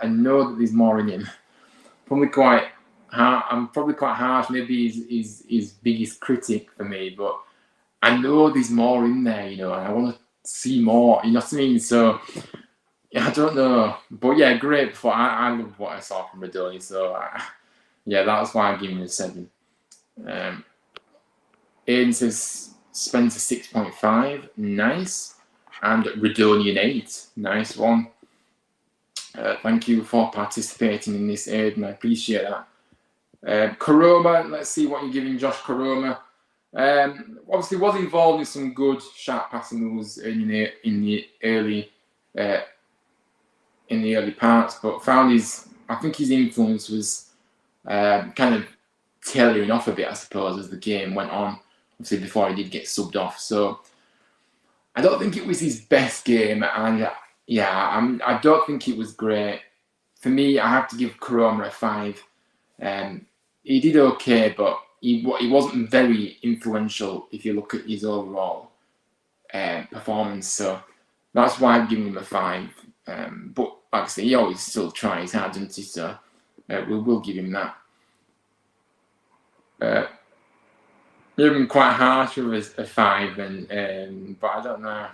[SPEAKER 3] I know that there's more in him. I'm probably quite harsh, maybe his biggest critic for me, but I know there's more in there, you know, and I want to see more, you know what I mean? So, yeah, I don't know. But yeah, great before. I loved what I saw from Radone, so yeah, that's why I'm giving him a 7. Aiden says Spencer 6.5, nice. And Radone an 8, nice one. Thank you for participating in this, Aiden, I appreciate that. Koroma, let's see what you're giving Josh Koroma. Obviously was involved in some good sharp passing moves in the early parts, but found I think his influence was kind of tailing off a bit, I suppose, as the game went on. Obviously before he did get subbed off, so I don't think it was his best game, and yeah, I don't think it was great. For me, I have to give Koroma a 5. He did okay, but he wasn't very influential if you look at his overall performance. So that's why I'm giving him a 5. But like I say, he always still tries hard, doesn't he? So we'll give him that. You're quite harsh with a 5, but I don't know.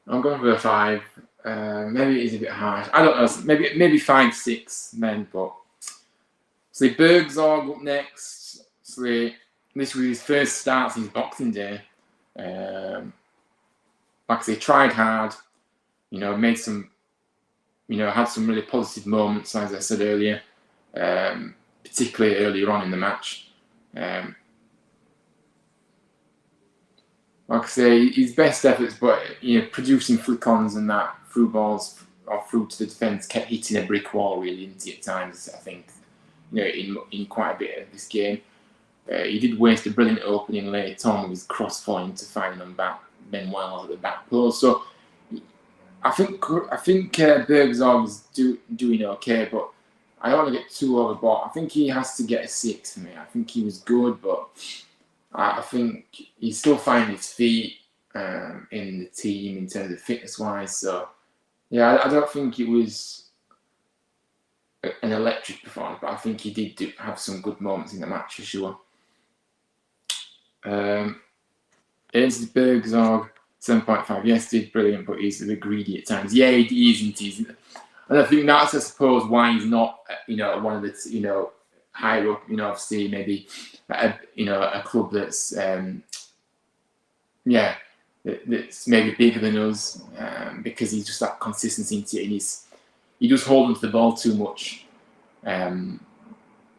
[SPEAKER 3] I'm going for a 5. Maybe it is a bit harsh. I don't know. Maybe 5, 6 then. But so Bergzorg up next. So this was his first start since Boxing Day. Like I say, tried hard. You know, made some. You know, had some really positive moments, as I said earlier. Particularly earlier on in the match. Like I say, his best efforts, but you know, producing flick-ons and that through balls or through to the defence kept hitting a brick wall really, didn't he, at times? I think, you know, in quite a bit of this game, he did waste a brilliant opening late on with his cross falling to find on Ben Wiles at the back post. So I think Bergzorg is doing okay, but I don't want to get too overboard. I think he has to get a 6 for me. I think he was good, but I think he's still finding his feet in the team in terms of fitness-wise. So, yeah, I don't think it was an electric performance, but I think he did have some good moments in the match for sure. Ernst Bergzorg, 7.5. Yes, did brilliant, but he's a bit greedy at times. Yeah, he isn't. And I think that's, I suppose, why he's not, you know, one of the, you know, higher up, you know, obviously maybe, you know, a club that's, that's maybe bigger than us, because he's just that consistency in he does hold onto the ball too much, and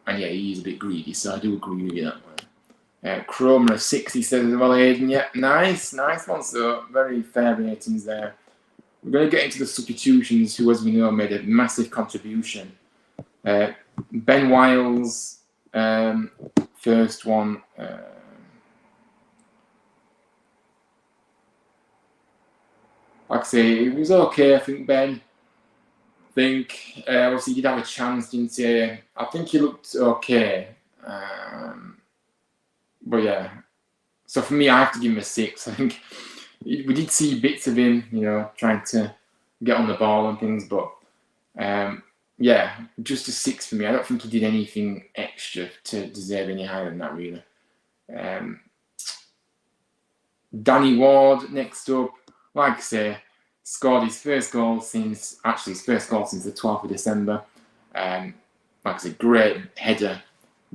[SPEAKER 3] yeah, he's a bit greedy, so I do agree with you that one. Chroma 6, he says as well, Aiden. Yeah, nice one. So very fair ratings there. We're going to get into the substitutions, who, as we know, made a massive contribution. Ben Wiles, first one. Like I say, it was okay, I think, Ben. Obviously, he did have a chance, didn't he? I think he looked okay. But yeah. So for me, I have to give him a 6. I think we did see bits of him, you know, trying to get on the ball and things, but yeah, just a 6 for me. I don't think he did anything extra to deserve any higher than that, really. Danny Ward next up. Like I say, scored his first goal since the 12th of December. Like I said, great header,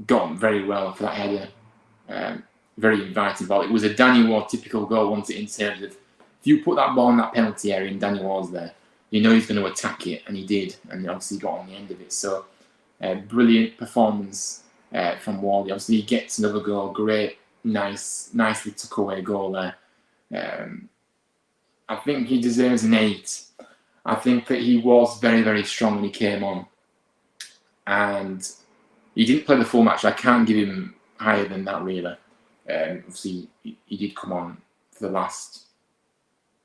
[SPEAKER 3] got him very well for that header. Very inviting ball. It was a Danny Ward typical goal, wasn't it, in terms of if you put that ball in that penalty area and Danny Ward's there, you know he's going to attack it, and he did, and obviously got on the end of it. So, brilliant performance from Ward. Obviously, he gets another goal. Great, nicely took away goal there. I think he deserves an 8. I think that he was very, very strong when he came on, and he didn't play the full match. I can't give him higher than that, really. Obviously, he did come on for the last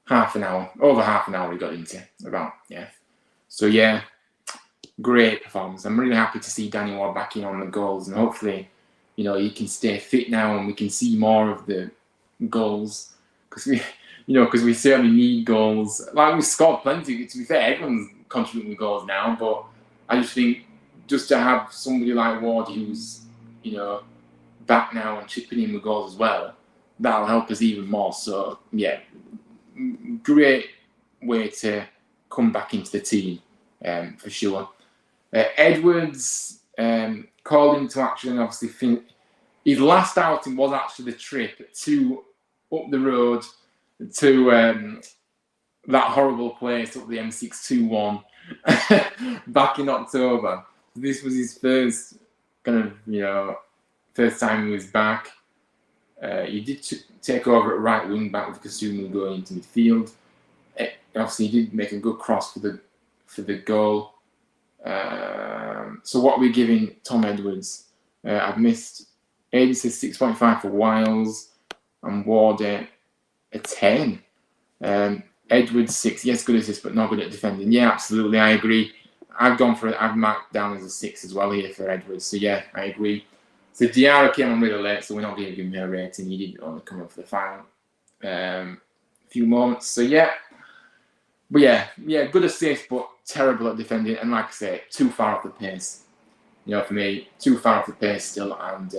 [SPEAKER 3] over half an hour he got into, about, yeah. So, yeah, great performance. I'm really happy to see Danny Ward back in on the goals, and hopefully, he can stay fit now and we can see more of the goals, because we certainly need goals. Like, we've scored plenty, to be fair, everyone's contributing with goals now, but I just think just to have somebody like Ward who's, back now and chipping in with goals as well, that'll help us even more. So, yeah, great way to come back into the team, for sure. Edwards called into action, obviously. His last outing was actually the trip up the road to that horrible place up the M621 back in October. This was his first first time he was back. He did take over at right wing back with Kasumu going into midfield. Obviously, he did make a good cross for the goal. So what are we giving Tom Edwards? I've missed. Aiden says 6.5 for Wiles, and Ward a 10. Edwards 6. Yes, good assist, but not good at defending. Yeah, absolutely, I agree. I've marked down as a 6 as well here for Edwards. So yeah, I agree. So Diarra came on really late, so we're not going to give him a rating. He did only come up for the final few moments. So yeah. But yeah, good assist, but terrible at defending. And like I say, too far off the pace. For me, too far off the pace still, and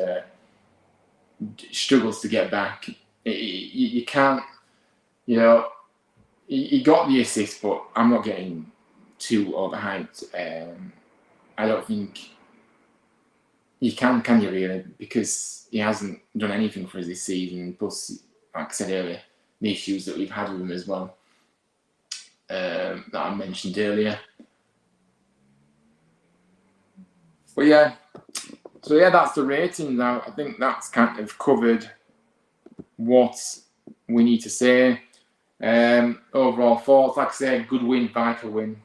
[SPEAKER 3] struggles to get back. You can't, he got the assist, but I'm not getting too overhyped. I don't think you can you really? Because he hasn't done anything for us this season. Plus, like I said earlier, the issues that we've had with him as well, that I mentioned earlier. But yeah, that's the rating now. I think that's kind of covered what we need to say. Overall thoughts, like I say, good win, vital win.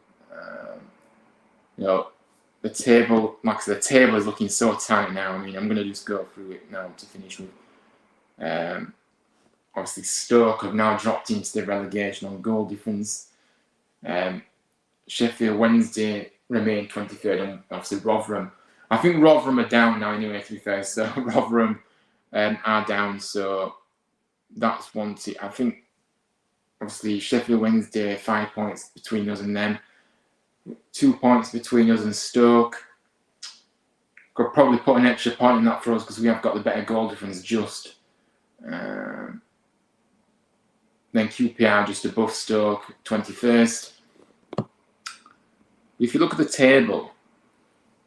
[SPEAKER 3] The table, like I said, the table is looking so tight now. I mean, I'm going to just go through it now to finish with. Obviously, Stoke have now dropped into the relegation on goal difference. Sheffield Wednesday remain 23rd, and obviously Rotherham. I think Rotherham are down now anyway, to be fair. So Rotherham are down, so that's one team. I think, obviously, Sheffield Wednesday, 5 points between us and them. 2 points between us and Stoke. Could probably put an extra point in that for us because we have got the better goal difference just. Then QPR just above Stoke, 21st. If you look at the table,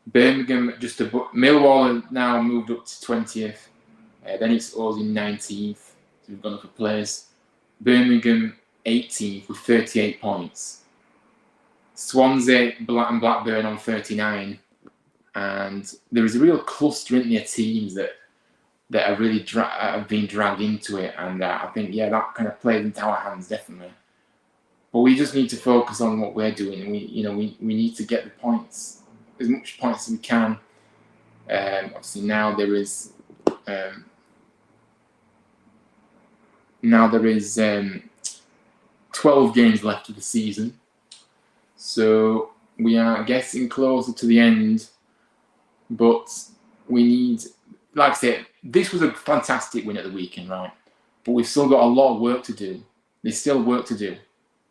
[SPEAKER 3] Birmingham just above, Millwall have now moved up to 20th. Then it's us in 19th. So we've gone up a place. Birmingham 18th with 38 points. Swansea and Blackburn on 39. And there is a real cluster in their teams that are really have been dragged into it. And I think, that kind of plays into our hands, definitely. But we just need to focus on what we're doing. And we need to get the points, as much points as we can. Obviously, now there is 12 games left of the season. So we are getting closer to the end. But we need, like I said, this was a fantastic win at the weekend, right? But we've still got a lot of work to do. There's still work to do.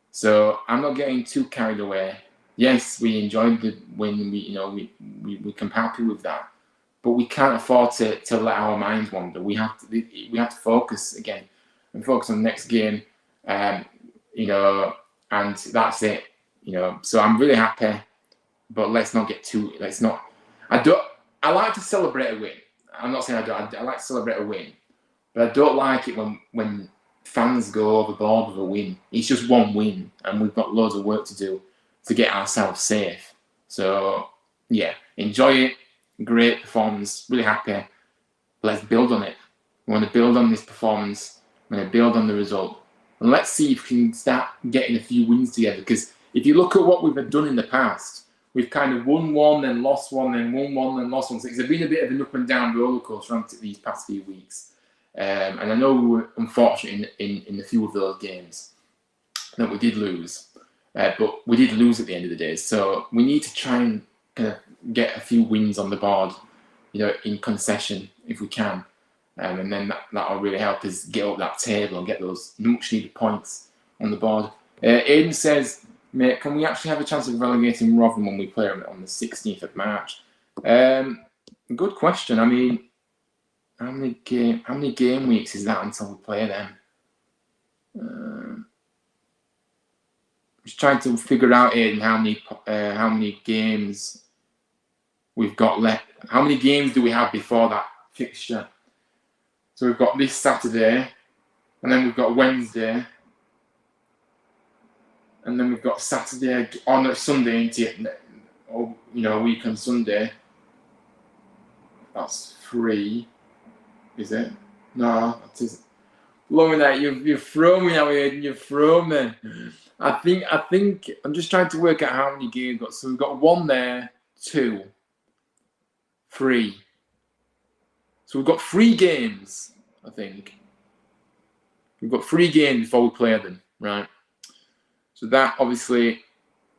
[SPEAKER 3] So I'm not getting too carried away. Yes, we enjoyed the win. We can be happy with that. But we can't afford to let our minds wander. We have to focus again and focus on the next game. And and that's it. So I'm really happy, but let's not get too. Let's not. I like to celebrate a win. I'm not saying I don't. I like to celebrate a win, but I don't like it when fans go overboard with a win. It's just one win, and we've got loads of work to do to get ourselves safe. So yeah, enjoy it. Great performance. Really happy. Let's build on it. We want to build on this performance. We're going to build on the result. And let's see if we can start getting a few wins together. Because if you look at what we've done in the past, we've kind of won one, then lost one, then won one, then lost one. So it's been a bit of an up and down roller coaster these past few weeks. And I know we were unfortunate in a few of those games that we did lose. But we did lose at the end of the day. So we need to try and kind of get a few wins on the board, in concession if we can. And then that'll really help us get up that table and get those much needed points on the board. Aidan says, mate, can we actually have a chance of relegating Rotherham when we play them on the 16th of March? Good question. I mean, how many game weeks is that until we play them? Just trying to figure out, Aidan, how many games we've got left. How many games do we have before that fixture? So we've got this Saturday, and then we've got Wednesday, and then we've got Saturday, Sunday, a week on Sunday. That's 3, is it? No, that isn't. Look at that, you've thrown me now, Aidan, you've thrown me. I think I'm just trying to work out how many games we've got. So we've got 1 there, 2, 3. So we've got 3 games, I think. We've got 3 games before we play them, right? So that, obviously,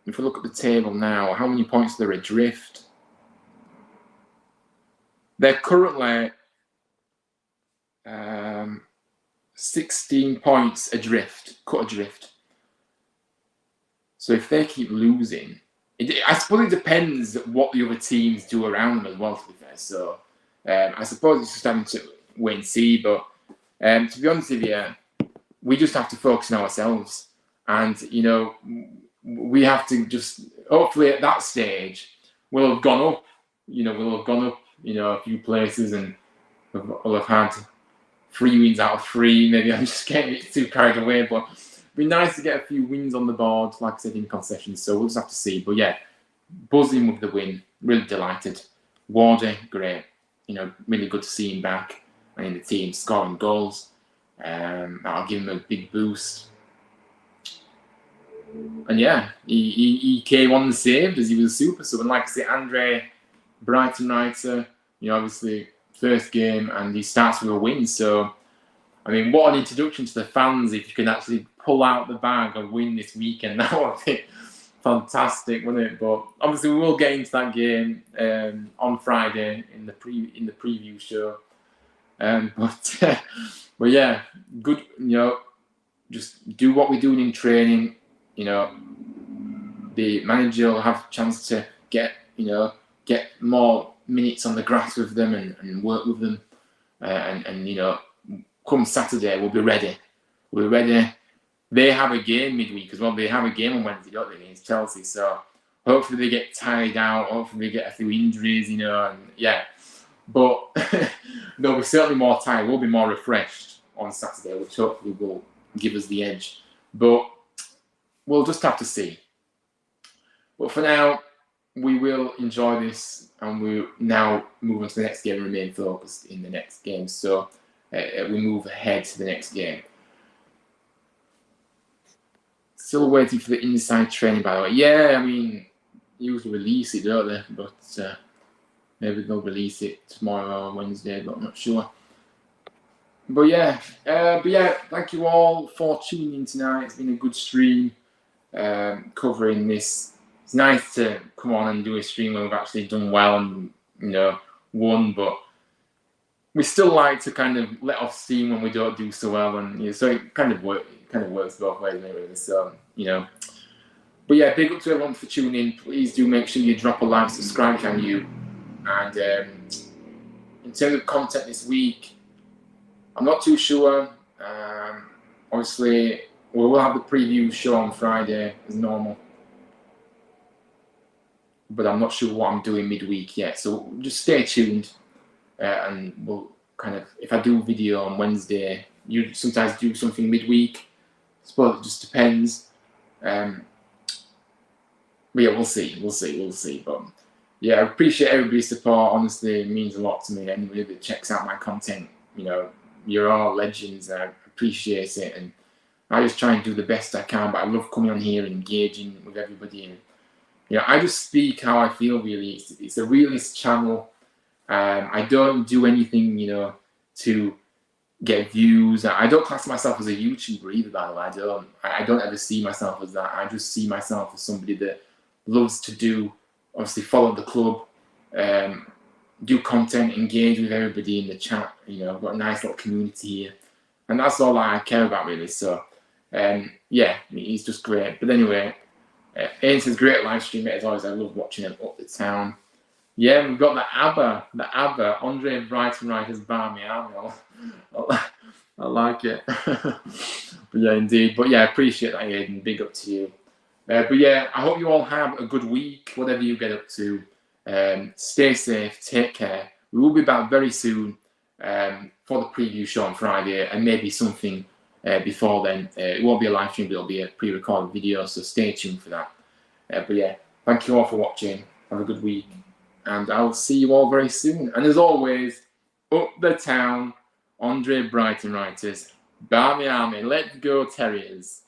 [SPEAKER 3] if we look at the table now, how many points are there adrift? They're currently 16 points adrift, cut adrift. So if they keep losing, I suppose it depends what the other teams do around them as well, to be fair. So I suppose it's just having to wait and see. But to be honest with you, we just have to focus on ourselves. And, we have to just, hopefully at that stage, we'll have gone up. A few places, and we'll have had 3 wins out of 3. Maybe I'm just getting too carried away. But it'd be nice to get a few wins on the board, like I said, in concessions. So we'll just have to see. But yeah, buzzing with the win. Really delighted. Wardy, great. Really good to see him back and in the team scoring goals. That'll give him a big boost. And yeah, he came on and saved as he was a super sub. And like I say, Andre Breitenreiters, obviously first game, and he starts with a win. So, I mean, what an introduction to the fans if you can actually pull out the bag and win this weekend. That would be fantastic, wouldn't it? But obviously we will get into that game on Friday in the preview show. But yeah, good. Just do what we're doing in training. The manager will have a chance to get more minutes on the grass with them and work with them, and come Saturday we'll be ready. We're ready. They have a game midweek as well. They have a game on Wednesday, don't they, against Chelsea? So hopefully they get tired out. Hopefully they get a few injuries, and yeah. But they'll be certainly more tired. We'll be more refreshed on Saturday, which hopefully will give us the edge. But we'll just have to see. But for now, we will enjoy this, and we now move on to the next game and remain focused in the next game. So we move ahead to the next game. Still waiting for the inside training, by the way. Yeah, I mean, usually release it, don't they? But maybe they'll release it tomorrow or Wednesday, but I'm not sure. But yeah, thank you all for tuning in tonight. It's been a good stream covering this. It's nice to come on and do a stream where we've actually done well and won, but we still like to kind of let off steam when we don't do so well, and so it kind of works both ways, really. So but yeah, big up to everyone for tuning in. Please do make sure you drop a like, subscribe, can you? And in terms of content this week, I'm not too sure. Obviously, we'll have the preview show on Friday as normal. But I'm not sure what I'm doing midweek yet. So just stay tuned. And we'll kind of, if I do video on Wednesday, you sometimes do something midweek. I suppose it just depends. But yeah, we'll see. But yeah, I appreciate everybody's support. Honestly, it means a lot to me. Anybody that checks out my content, you're all legends. I appreciate it, and I just try and do the best I can. But I love coming on here and engaging with everybody, and I just speak how I feel. Really, it's a realist channel. I don't do anything, to get views. I don't class myself as a YouTuber either, by the way. I don't ever see myself as that. I just see myself as somebody that loves to obviously follow the club, do content, engage with everybody in the chat. I've got a nice little community here, and that's all I care about, really. So, yeah, he's just great. But anyway, Ian says great live stream, as always. I love watching him up the town. Yeah, we've got the ABBA, Andre Breitenreiters Barmy Army. I like it. But yeah, indeed. But yeah, I appreciate that, Aidan. Big up to you. But yeah, I hope you all have a good week, whatever you get up to. Stay safe, take care. We will be back very soon for the preview show on Friday, and maybe something before then. It won't be a live stream, but it'll be a pre-recorded video, so stay tuned for that. But yeah, thank you all for watching. Have a good week. And I'll see you all very soon. And as always, up the town, Andre Breitenreiters, Barmy Army, let's go Terriers.